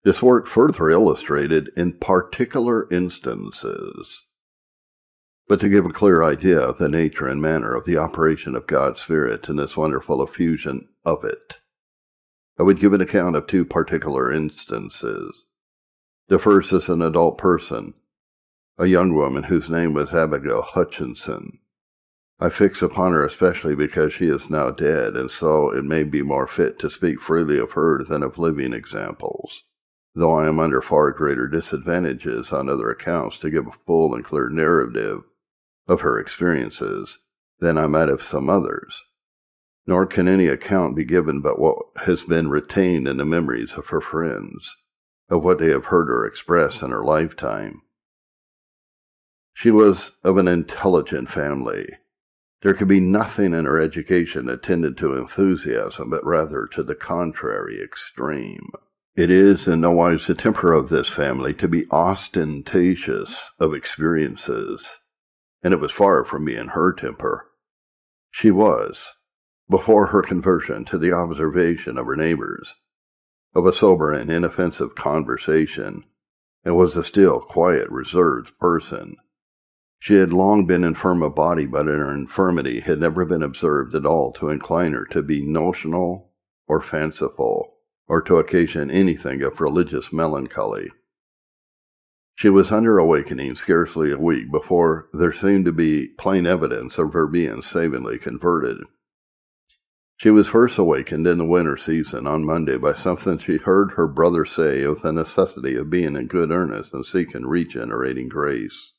This work further illustrated in particular instances. But to give a clear idea of the nature and manner of the operation of God's Spirit in this wonderful effusion of it, I would give an account of two particular instances. The first is an adult person, a young woman whose name was Abigail Hutchinson. I fix upon her especially because she is now dead, and so it may be more fit to speak freely of her than of living examples, though I am under far greater disadvantages on other accounts to give a full and clear narrative of her experiences than I might of some others. Nor can any account be given but what has been retained in the memories of her friends, of what they have heard her express in her lifetime. She was of an intelligent family. There could be nothing in her education that tended to enthusiasm, but rather to the contrary extreme. It is in no wise the temper of this family to be ostentatious of experiences, and it was far from being her temper. She was, before her conversion to the observation of her neighbors, of a sober and inoffensive conversation, and was a still, quiet, reserved person. She had long been infirm of body, but her infirmity had never been observed at all to incline her to be notional or fanciful, or to occasion anything of religious melancholy. She was under awakening scarcely a week before there seemed to be plain evidence of her being savingly converted. She was first awakened in the winter season on Monday by something she heard her brother say of the necessity of being in good earnest and seeking regenerating grace,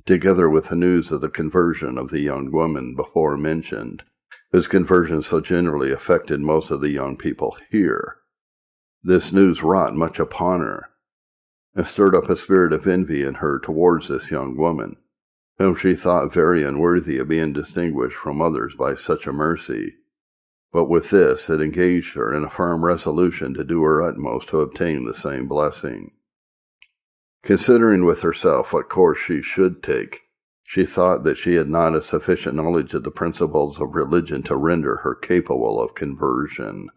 together with the news of the conversion of the young woman before mentioned, whose conversion so generally affected most of the young people here. This news wrought much upon her, and stirred up a spirit of envy in her towards this young woman, whom she thought very unworthy of being distinguished from others by such a mercy. But with this it engaged her in a firm resolution to do her utmost to obtain the same blessing. Considering with herself what course she should take, she thought that she had not a sufficient knowledge of the principles of religion to render her capable of conversion.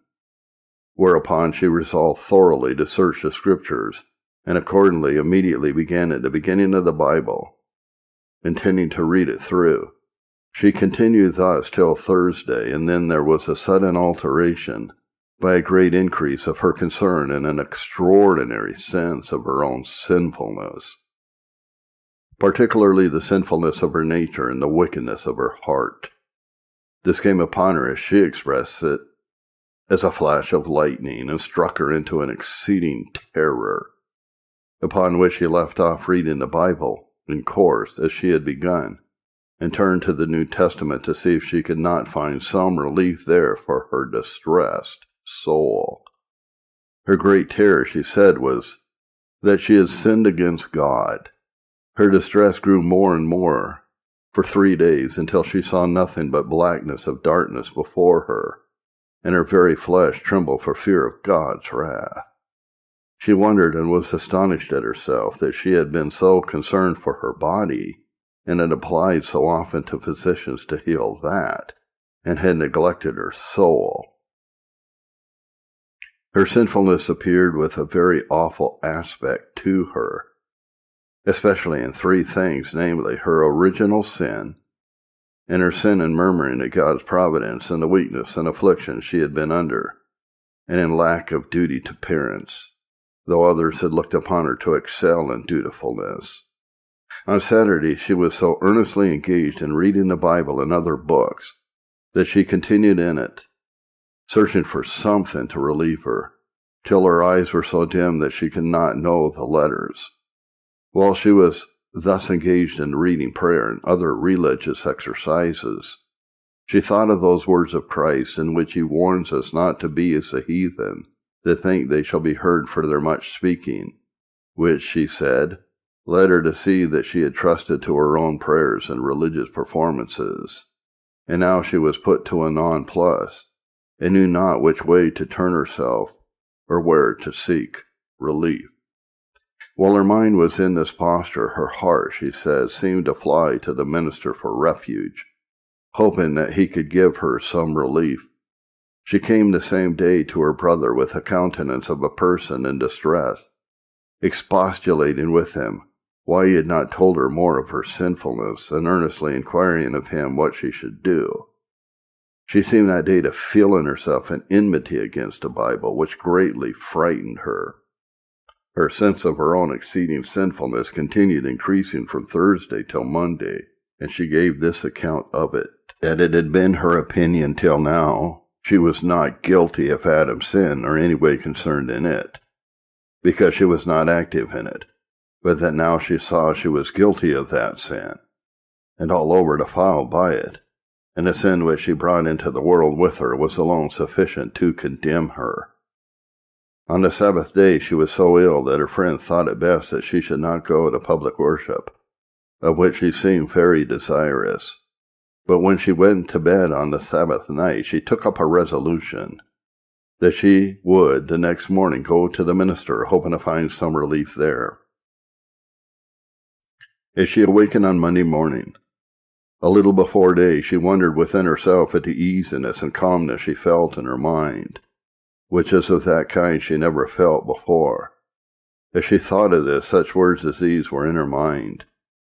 Whereupon she resolved thoroughly to search the Scriptures, and accordingly immediately began at the beginning of the Bible, intending to read it through. She continued thus till Thursday, and then there was a sudden alteration, by a great increase of her concern and an extraordinary sense of her own sinfulness, particularly the sinfulness of her nature and the wickedness of her heart. This came upon her, as she expressed it, as a flash of lightning, and struck her into an exceeding terror, upon which she left off reading the Bible in course as she had begun, and turned to the New Testament to see if she could not find some relief there for her distressed soul. Her great terror, she said, was that she had sinned against God. Her distress grew more and more for 3 days, until she saw nothing but blackness of darkness before her, and her very flesh trembled for fear of God's wrath. She wondered and was astonished at herself that she had been so concerned for her body, and had applied so often to physicians to heal that, and had neglected her soul. Her sinfulness appeared with a very awful aspect to her, especially in 3 things, namely, her original sin, and her sin in murmuring at God's providence, and the weakness and affliction she had been under, and in lack of duty to parents, though others had looked upon her to excel in dutifulness. On Saturday she was so earnestly engaged in reading the Bible and other books that she continued in it, searching for something to relieve her, till her eyes were so dim that she could not know the letters. While she was thus engaged in reading prayer and other religious exercises, she thought of those words of Christ in which he warns us not to be as the heathen, that think they shall be heard for their much speaking, which, she said, led her to see that she had trusted to her own prayers and religious performances, and now she was put to a nonplus, and knew not which way to turn herself, or where to seek relief. While her mind was in this posture, her heart, she says, seemed to fly to the minister for refuge, hoping that he could give her some relief. She came the same day to her brother with the countenance of a person in distress, expostulating with him why he had not told her more of her sinfulness, and earnestly inquiring of him what she should do. She seemed that day to feel in herself an enmity against the Bible, which greatly frightened her. Her sense of her own exceeding sinfulness continued increasing from Thursday till Monday, and she gave this account of it, that it had been her opinion till now she was not guilty of Adam's sin or any way concerned in it, because she was not active in it, but that now she saw she was guilty of that sin, and all over defiled by it, and the sin which she brought into the world with her was alone sufficient to condemn her. On the Sabbath day she was so ill that her friend thought it best that she should not go to public worship, of which she seemed very desirous. But when she went to bed on the Sabbath night, she took up a resolution that she would the next morning go to the minister, hoping to find some relief there. As she awakened on Monday morning, a little before day, she wondered within herself at the easiness and calmness she felt in her mind, which is of that kind she never felt before. As she thought of this, such words as these were in her mind: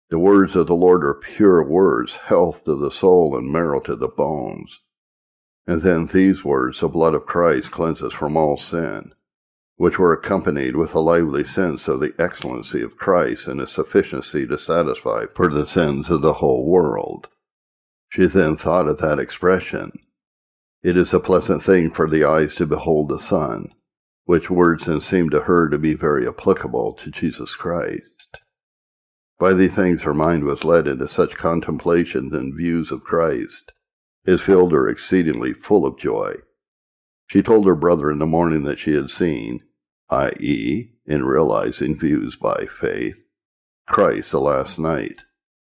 "The words of the Lord are pure words, health to the soul and marrow to the bones." And then these words, "The blood of Christ cleanses from all sin," which were accompanied with a lively sense of the excellency of Christ and his sufficiency to satisfy for the sins of the whole world. She then thought of that expression, "It is a pleasant thing for the eyes to behold the sun," which words then seemed to her to be very applicable to Jesus Christ. By these things her mind was led into such contemplations and views of Christ as filled her exceedingly full of joy. She told her brother in the morning that she had seen, i.e., in realizing views by faith, Christ the last night,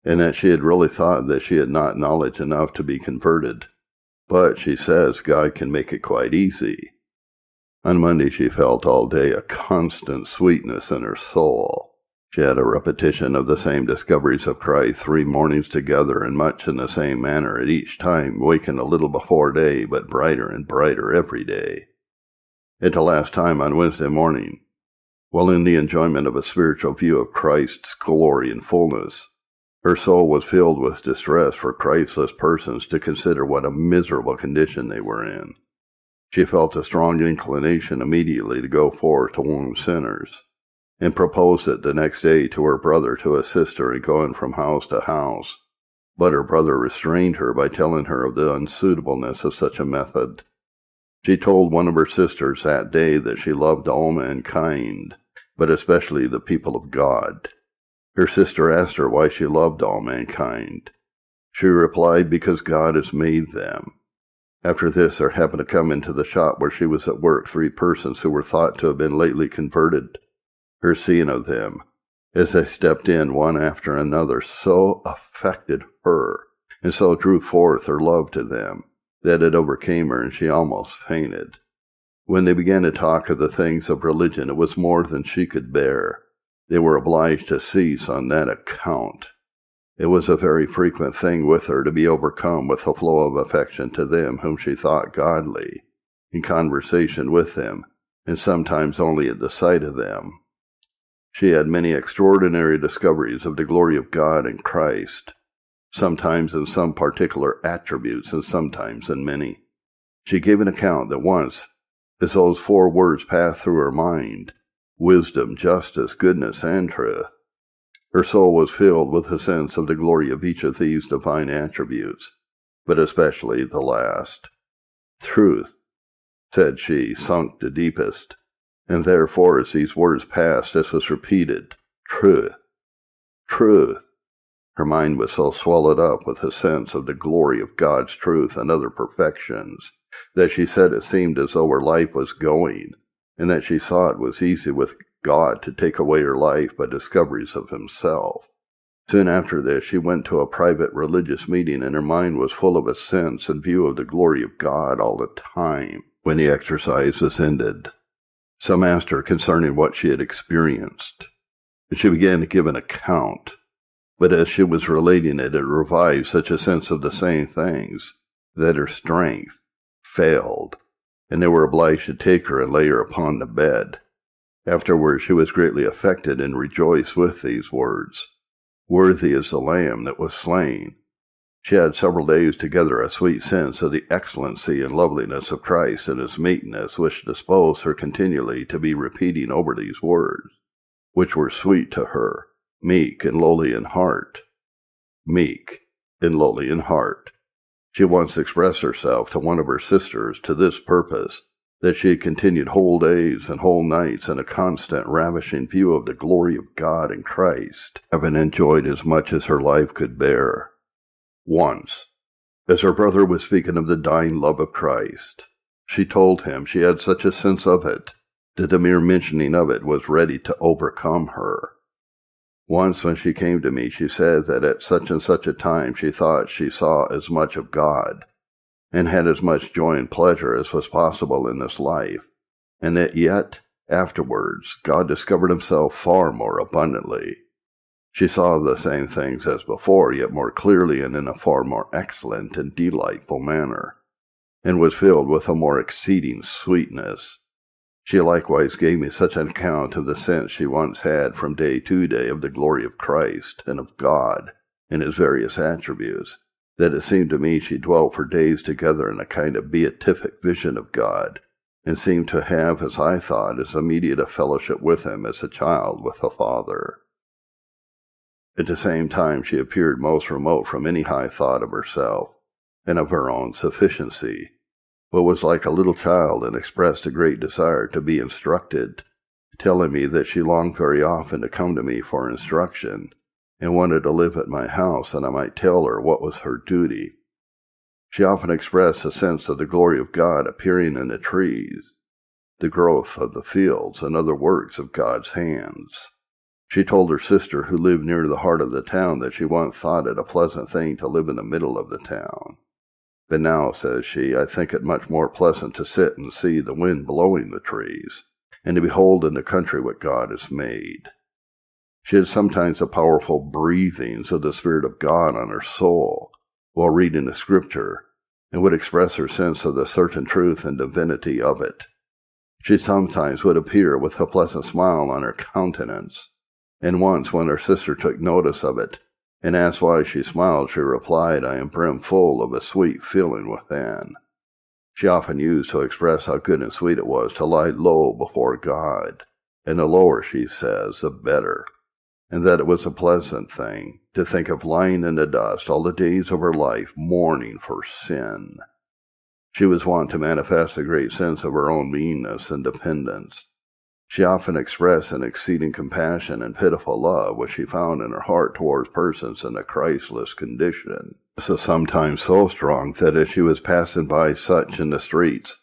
and that she had really thought that she had not knowledge enough to be converted. But, she says, God can make it quite easy. On Monday she felt all day a constant sweetness in her soul. She had a repetition of the same discoveries of Christ 3 mornings together, and much in the same manner at each time, wakened a little before day, but brighter and brighter every day. At the last time on Wednesday morning, while in the enjoyment of a spiritual view of Christ's glory and fullness, her soul was filled with distress for Christless persons to consider what a miserable condition they were in. She felt a strong inclination immediately to go forth to warn sinners, and proposed it the next day to her brother to assist her in going from house to house, but her brother restrained her by telling her of the unsuitableness of such a method. She told one of her sisters that day that she loved all mankind, but especially the people of God. Her sister asked her why she loved all mankind. She replied, because God has made them. After this, there happened to come into the shop where she was at work 3 persons who were thought to have been lately converted. Her seeing of them, as they stepped in one after another, so affected her, and so drew forth her love to them, that it overcame her, and she almost fainted. When they began to talk of the things of religion, it was more than she could bear. They were obliged to cease on that account. It was a very frequent thing with her to be overcome with a flow of affection to them whom she thought godly, in conversation with them, and sometimes only at the sight of them. She had many extraordinary discoveries of the glory of God in Christ, sometimes in some particular attributes and sometimes in many. She gave an account that once, as those 4 words passed through her mind, wisdom, justice, goodness, and truth, her soul was filled with a sense of the glory of each of these divine attributes, but especially the last. Truth, said she, sunk to deepest, and therefore as these words passed, this was repeated, truth, truth. Her mind was so swallowed up with a sense of the glory of God's truth and other perfections, that she said it seemed as though her life was going, and that she saw it was easy with God to take away her life by discoveries of himself. Soon after this, she went to a private religious meeting, and her mind was full of a sense and view of the glory of God all the time. When the exercise was ended, some asked her concerning what she had experienced, and she began to give an account. But as she was relating it, it revived such a sense of the same things that her strength failed, and they were obliged to take her and lay her upon the bed. Afterwards she was greatly affected, and rejoiced with these words, Worthy is the Lamb that was slain. She had several days together a sweet sense of the excellency and loveliness of Christ and his meekness, which disposed her continually to be repeating over these words, which were sweet to her, meek and lowly in heart. Meek and lowly in heart. She once expressed herself to one of her sisters to this purpose, that she had continued whole days and whole nights in a constant ravishing view of the glory of God and Christ, having enjoyed as much as her life could bear. Once, as her brother was speaking of the dying love of Christ, she told him she had such a sense of it, that the mere mentioning of it was ready to overcome her. Once when she came to me, she said that at such and such a time she thought she saw as much of God, and had as much joy and pleasure as was possible in this life, and that yet, afterwards, God discovered himself far more abundantly. She saw the same things as before, yet more clearly and in a far more excellent and delightful manner, and was filled with a more exceeding sweetness. She likewise gave me such an account of the sense she once had from day to day of the glory of Christ and of God and his various attributes, that it seemed to me she dwelt for days together in a kind of beatific vision of God, and seemed to have, as I thought, as immediate a fellowship with him as a child with a father. At the same time she appeared most remote from any high thought of herself and of her own sufficiency, but was like a little child, and expressed a great desire to be instructed, telling me that she longed very often to come to me for instruction, and wanted to live at my house, and I might tell her what was her duty. She often expressed a sense of the glory of God appearing in the trees, the growth of the fields, and other works of God's hands. She told her sister, who lived near the heart of the town, that she once thought it a pleasant thing to live in the middle of the town. But now, says she, I think it much more pleasant to sit and see the wind blowing the trees, and to behold in the country what God has made. She had sometimes the powerful breathings of the Spirit of God on her soul, while reading the Scripture, and would express her sense of the certain truth and divinity of it. She sometimes would appear with a pleasant smile on her countenance, and once when her sister took notice of it, and asked why she smiled, she replied, I am brimful of a sweet feeling within. She often used to express how good and sweet it was to lie low before God, and the lower, she says, the better, and that it was a pleasant thing to think of lying in the dust all the days of her life, mourning for sin. She was wont to manifest a great sense of her own meanness and dependence. She often expressed an exceeding compassion and pitiful love which she found in her heart towards persons in a Christless condition. This was sometimes so strong that as she was passing by such in the streets,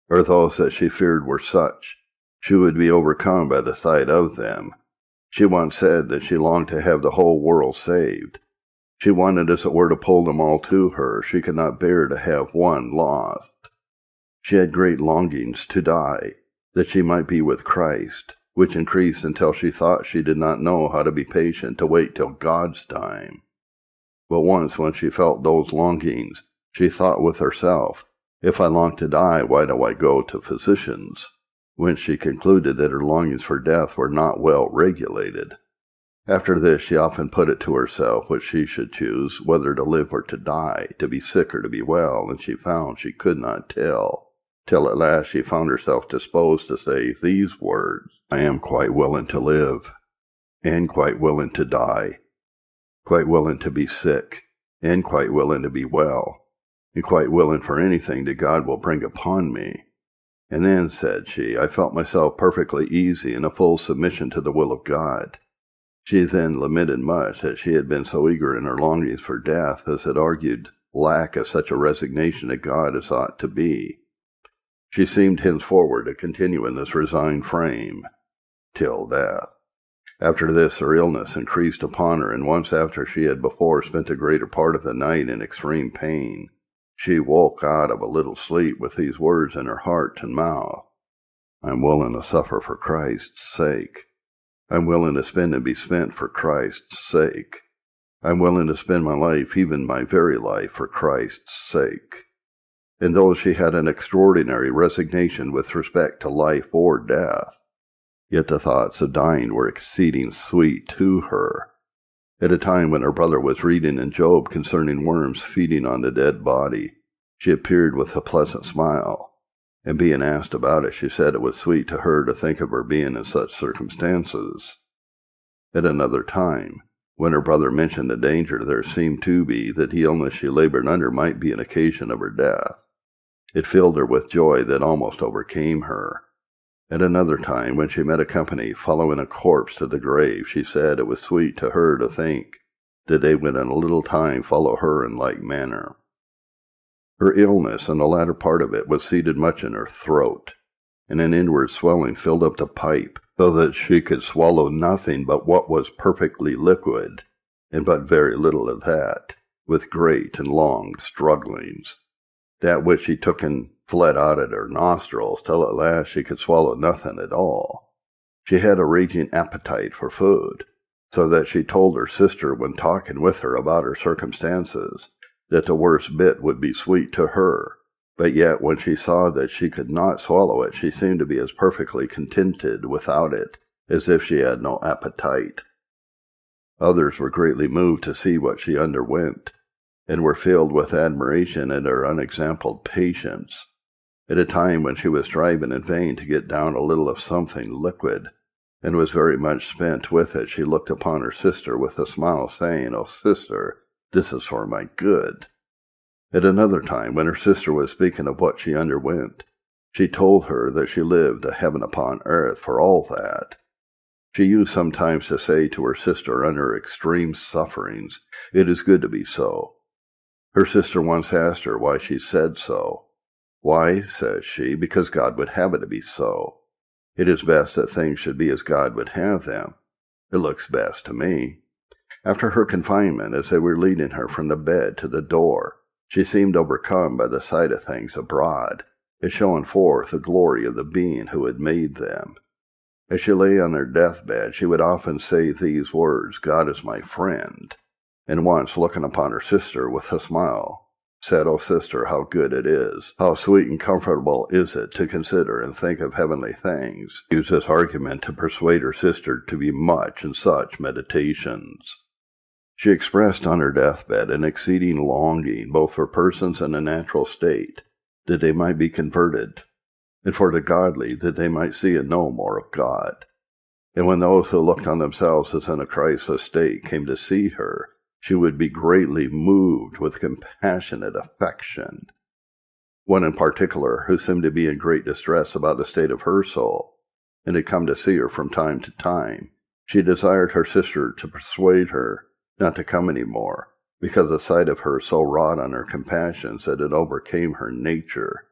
or those that she feared were such, she would be overcome by the sight of them. She once said that she longed to have the whole world saved. She wanted, as it were, to pull them all to her. She could not bear to have one lost. She had great longings to die, that she might be with Christ, which increased until she thought she did not know how to be patient to wait till God's time. But once when she felt those longings, she thought with herself, if I long to die, why do I go to physicians? Whence she concluded that her longings for death were not well regulated. After this she often put it to herself which she should choose, whether to live or to die, to be sick or to be well, and she found she could not tell. Till at last she found herself disposed to say these words, I am quite willing to live, and quite willing to die, quite willing to be sick, and quite willing to be well, and quite willing for anything that God will bring upon me. And then, said she, I felt myself perfectly easy in a full submission to the will of God. She then lamented much that she had been so eager in her longings for death, as it argued lack of such a resignation to God as ought to be. She seemed henceforward to continue in this resigned frame till death. After this her illness increased upon her, and once after she had before spent the greater part of the night in extreme pain, she woke out of a little sleep with these words in her heart and mouth, I am willing to suffer for Christ's sake. I am willing to spend and be spent for Christ's sake. I am willing to spend my life, even my very life, for Christ's sake. and though she had an extraordinary resignation with respect to life or death, yet the thoughts of dying were exceeding sweet to her. At a time when her brother was reading in Job concerning worms feeding on the dead body, she appeared with a pleasant smile, and being asked about it, she said it was sweet to her to think of her being in such circumstances. At another time, when her brother mentioned the danger there seemed to be that the illness she labored under might be an occasion of her death, it filled her with joy that almost overcame her. At another time, when she met a company following a corpse to the grave, she said it was sweet to her to think that they would in a little time follow her in like manner. Her illness, and the latter part of it, was seated much in her throat, and an inward swelling filled up the pipe, so that she could swallow nothing but what was perfectly liquid, and but very little of that, with great and long strugglings. That which she took and fled out at her nostrils, till at last she could swallow nothing at all. She had a raging appetite for food, so that she told her sister when talking with her about her circumstances, that the worst bit would be sweet to her, but yet when she saw that she could not swallow it, she seemed to be as perfectly contented without it as if she had no appetite. Others were greatly moved to see what she underwent, and were filled with admiration at her unexampled patience. At a time when she was striving in vain to get down a little of something liquid, and was very much spent with it, she looked upon her sister with a smile, saying, "Oh, sister, this is for my good." At another time, when her sister was speaking of what she underwent, she told her that she lived a heaven upon earth for all that. She used sometimes to say to her sister under extreme sufferings, "It is good to be so." Her sister once asked her why she said so. "Why," says she, "because God would have it to be so. It is best that things should be as God would have them. It looks best to me." After her confinement, as they were leading her from the bed to the door, she seemed overcome by the sight of things abroad, as showing forth the glory of the being who had made them. As she lay on her deathbed, she would often say these words, "God is my friend," and once, looking upon her sister with a smile, said, "O sister, how good it is, how sweet and comfortable is it to consider and think of heavenly things," used this argument to persuade her sister to be much in such meditations. She expressed on her deathbed an exceeding longing, both for persons in a natural state, that they might be converted, and for the godly, that they might see and know more of God. And when those who looked on themselves as in a Christless state came to see her, she would be greatly moved with compassionate affection. One in particular, who seemed to be in great distress about the state of her soul, and had come to see her from time to time, she desired her sister to persuade her not to come any more, because the sight of her so wrought on her compassions that it overcame her nature.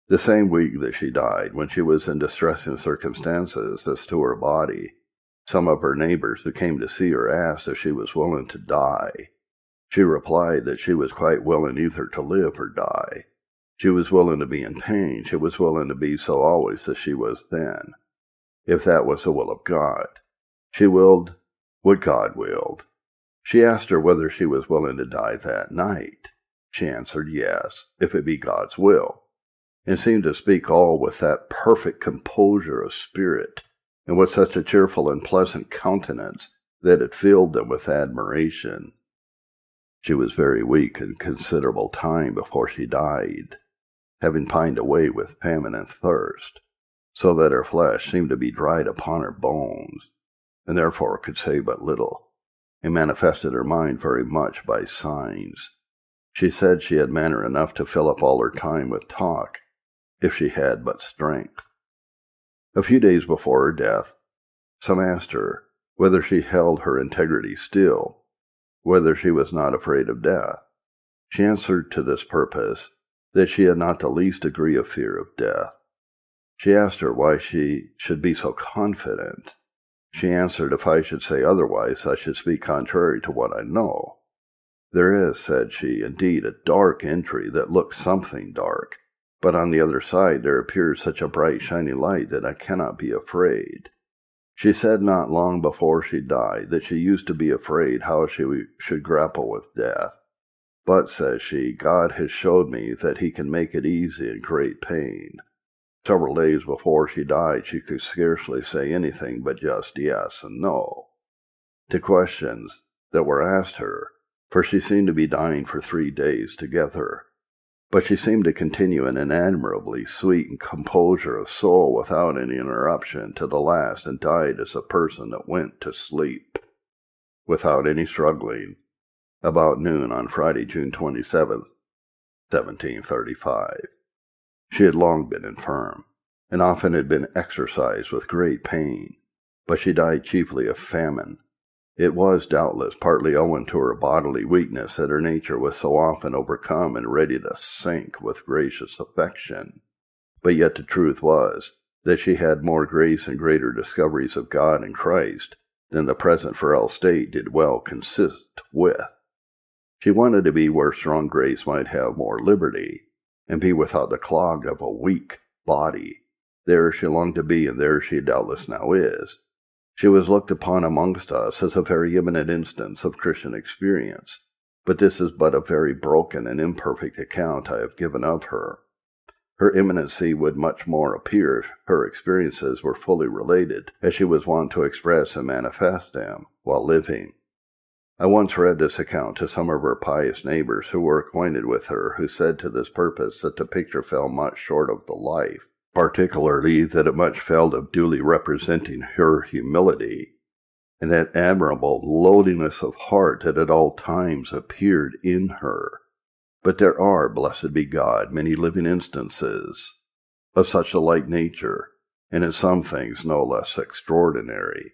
The same week that she died, when she was in distressing circumstances as to her body, some of her neighbors who came to see her asked if she was willing to die. She replied that she was quite willing either to live or die. She was willing to be in pain. She was willing to be so always as she was then, if that was the will of God. She willed what God willed. She asked her whether she was willing to die that night. She answered yes, if it be God's will, and seemed to speak all with that perfect composure of spirit, and with such a cheerful and pleasant countenance, that it filled them with admiration. She was very weak and considerable time before she died, having pined away with famine and thirst, so that her flesh seemed to be dried upon her bones, and therefore could say but little, and manifested her mind very much by signs. She said she had manner enough to fill up all her time with talk, if she had but strength. A few days before her death, some asked her whether she held her integrity still, whether she was not afraid of death. She answered to this purpose that she had not the least degree of fear of death. She asked her why she should be so confident. She answered, if I should say otherwise, I should speak contrary to what I know. There is, said she, indeed a dark entry that looks something dark, but on the other side there appears such a bright shining light that I cannot be afraid. She said not long before she died that she used to be afraid how she should grapple with death, But, says she, God has showed me that he can make it easy in great pain. Several days before she died, she could scarcely say anything but just yes and no to questions that were asked her, for she seemed to be dying for 3 days together. But she seemed to continue in an admirably sweet composure of soul without any interruption to the last, and died as a person that went to sleep, without any struggling, about noon on Friday, June 27th, 1735. She had long been infirm, and often had been exercised with great pain, but she died chiefly of famine. It was, doubtless, partly owing to her bodily weakness that her nature was so often overcome and ready to sink with gracious affection. But yet the truth was that she had more grace and greater discoveries of God and Christ than the present frail state did well consist with. She wanted to be where strong grace might have more liberty, and be without the clog of a weak body. There she longed to be, and there she doubtless now is. She was looked upon amongst us as a very eminent instance of Christian experience, but this is but a very broken and imperfect account I have given of her. Her eminency would much more appear if her experiences were fully related, as she was wont to express and manifest them while living. I once read this account to some of her pious neighbors who were acquainted with her, who said to this purpose that the picture fell much short of the life, particularly that it much failed of duly representing her humility, and that admirable lowliness of heart that at all times appeared in her. But there are, blessed be God, many living instances of such a like nature, and in some things no less extraordinary.